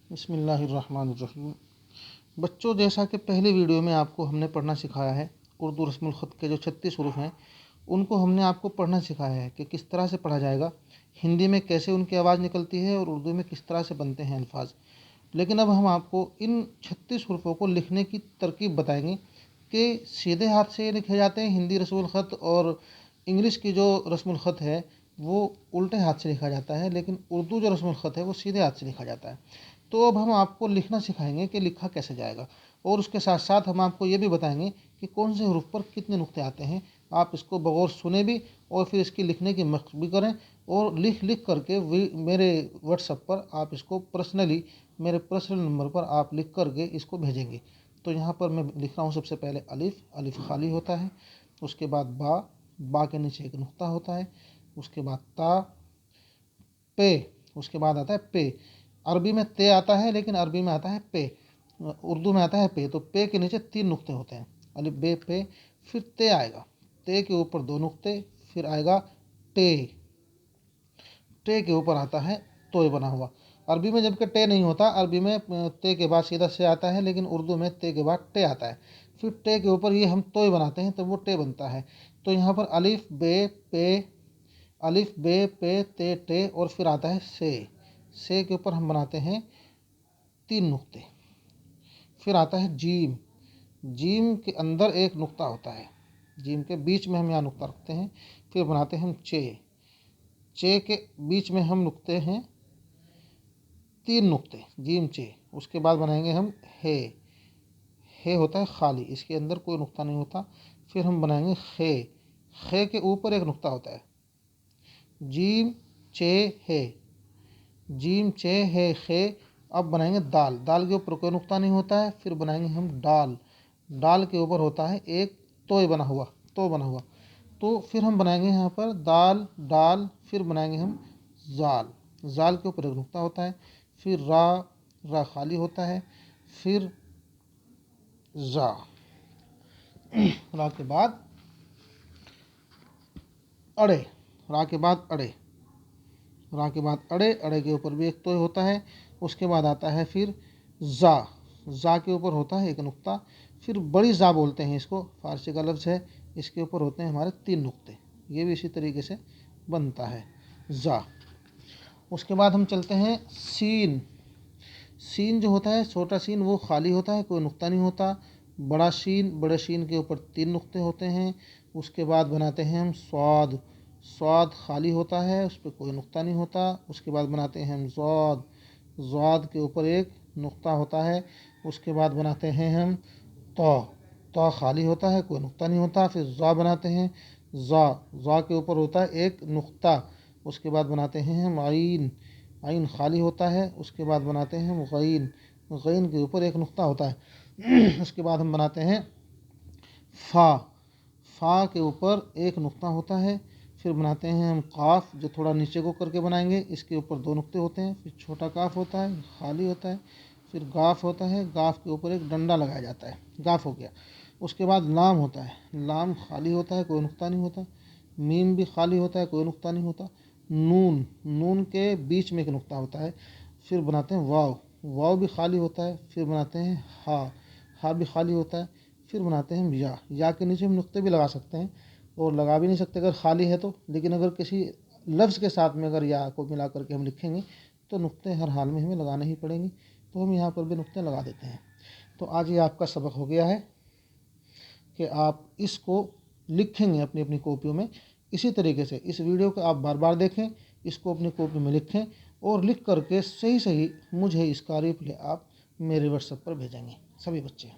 बिस्मिल्लाहिर्रहमानिर्रहीम। बच्चों, जैसा कि पहली वीडियो में आपको हमने पढ़ना सिखाया है, उर्दू रस्मुल ख़त के जो 36 हरूफ हैं उनको हमने आपको पढ़ना सिखाया है कि किस तरह से पढ़ा जाएगा, हिंदी में कैसे उनकी आवाज़ निकलती है और उर्दू में किस तरह से बनते हैं अल्फाज। लेकिन अब हम आपको इन 36 हरूफों को लिखने की तरकीब बताएंगे कि सीधे हाथ से लिखे जाते हैं हिंदी रस्मुल ख़त, और इंग्लिश की जो रस्मुल ख़त है वो उल्टे हाथ से लिखा जाता है, लेकिन उर्दू जो रस्मुल ख़त है वो सीधे हाथ से लिखा जाता है। तो अब हम आपको लिखना सिखाएंगे कि लिखा कैसे जाएगा, और उसके साथ साथ हम आपको ये भी बताएंगे कि कौन से हरूफ पर कितने नुक्ते आते हैं। आप इसको बगौर सुने भी और फिर इसकी लिखने की मशक भी करें, और लिख करके मेरे व्हाट्सएप पर आप इसको पर्सनली मेरे पर्सनल नंबर पर आप लिख करके इसको भेजेंगे। तो यहाँ पर मैं लिख रहा हूँ। सबसे पहले अलिफ, अलिफ खाली होता है। उसके बाद बा, बा के नीचे एक नुक्ता होता है। उसके बाद ता, पे, उसके बाद आता है पे। अरबी में ते आता है, लेकिन अरबी में आता है पे, उर्दू में आता है पे। तो पे के नीचे 3 नुक्ते होते हैं, अलिफ बे पे। फिर ते आएगा, ते के ऊपर 2 नुक्ते। फिर आएगा टे, टे के ऊपर आता है तोय बना हुआ। अरबी में जबकि टे नहीं होता, अरबी में ते के बाद सीधा से आता है, लेकिन उर्दू में ते के बाद टे आता है। फिर टे के ऊपर ये हम तोय बनाते हैं तो वो टे बनता है। तो यहाँ पर अलिफ बे पे, अलिफ बे पे ते टे, और फिर आता है से के ऊपर हम बनाते हैं 3 नुक्ते। फिर आता है जीम, जीम के अंदर एक नुक्ता होता है, जीम के बीच में हम यहाँ नुक्ता रखते हैं। फिर बनाते हैं हम चे के बीच में हम नुक्ते हैं 3 नुक्ते, जीम चे। उसके बाद बनाएंगे हम हे होता है खाली, इसके अंदर कोई नुक्ता नहीं होता। फिर हम बनाएंगे खे के ऊपर एक नुक्ता होता है, जीम चे है, जीम चे है खे। अब बनाएंगे दाल, दाल के ऊपर कोई नुक्ता नहीं होता है। फिर बनाएंगे हम डाल, डाल के ऊपर होता है एक तोय बना हुआ, तो बना हुआ। तो फिर हम बनाएंगे यहाँ पर दाल डाल। फिर बनाएंगे हम जाल, जाल के ऊपर एक नुक्ता होता है। फिर रा खाली होता है। फिर जा, रा के बाद अड़े, रा के बाद अड़े, रा के बाद अड़े, अड़े के ऊपर भी एक तोय होता है। उसके बाद आता है फिर जा के ऊपर होता है एक नुक्ता। फिर बड़ी जा बोलते हैं इसको, फारसी का लफ्ज़ है। इसके ऊपर होते हैं हमारे 3 नुक्ते। ये भी इसी तरीके से बनता है जा। उसके बाद हम चलते हैं सीन। सीन जो होता है, छोटा सीन, वो खाली होता है, कोई नुक्ता नहीं होता। बड़ा शीन, बड़े शीन के ऊपर 3 नुक्ते होते हैं। उसके बाद बनाते हैं हम स्वाद, स्वाद खाली होता है, उस पर कोई नुक्ता नहीं होता। उसके बाद बनाते हैं हम ज़ाद, ज़ाद के ऊपर एक नुक्ता होता है। उसके बाद बनाते हैं हम तो खाली होता है, कोई नुक्ता नहीं होता। फिर ज़ा बनाते हैं, ज़ा के ऊपर होता है एक नुक्ता। उसके बाद बनाते हैं हम आइन, आइन खाली होता है। उसके बाद बनाते हैं हम गईन, गईन के ऊपर एक नुक्ता होता है। उसके बाद हम बनाते हैं फ़ा के ऊपर एक नुक्ता होता है। फिर बनाते हैं हम काफ, जो थोड़ा नीचे को करके बनाएंगे, इसके ऊपर 2 नुक्ते होते हैं। फिर छोटा काफ होता है, खाली होता है। फिर गाफ होता है, गाफ के ऊपर एक डंडा लगाया जाता है, गाफ हो गया। उसके बाद लाम होता है, लाम खाली होता है, कोई नुक्ता नहीं होता। मीम भी खाली होता है, कोई नुक्ता नहीं होता। नून, नून के बीच में एक नुक्ता होता है। फिर बनाते हैं वाव, वाव भी खाली होता है। फिर बनाते हैं हा भी खाली होता है। फिर बनाते हैं हम या के नीचे हम नुक्ते भी लगा सकते हैं, और लगा भी नहीं सकते अगर खाली है तो। लेकिन अगर किसी लफ्ज़ के साथ में अगर या को मिला करके हम लिखेंगे तो नुक्ते हर हाल में हमें लगाने ही पड़ेंगे, तो हम यहाँ पर भी नुक्ते लगा देते हैं। तो आज ये आपका सबक हो गया है कि आप इसको लिखेंगे अपनी अपनी कॉपियों में। इसी तरीके से इस वीडियो को आप बार बार देखें, इसको अपनी कॉपी में लिखें, और लिख करके सही सही मुझे इसका रिप्लाई आप मेरे व्हाट्सएप पर भेजेंगे, सभी बच्चे।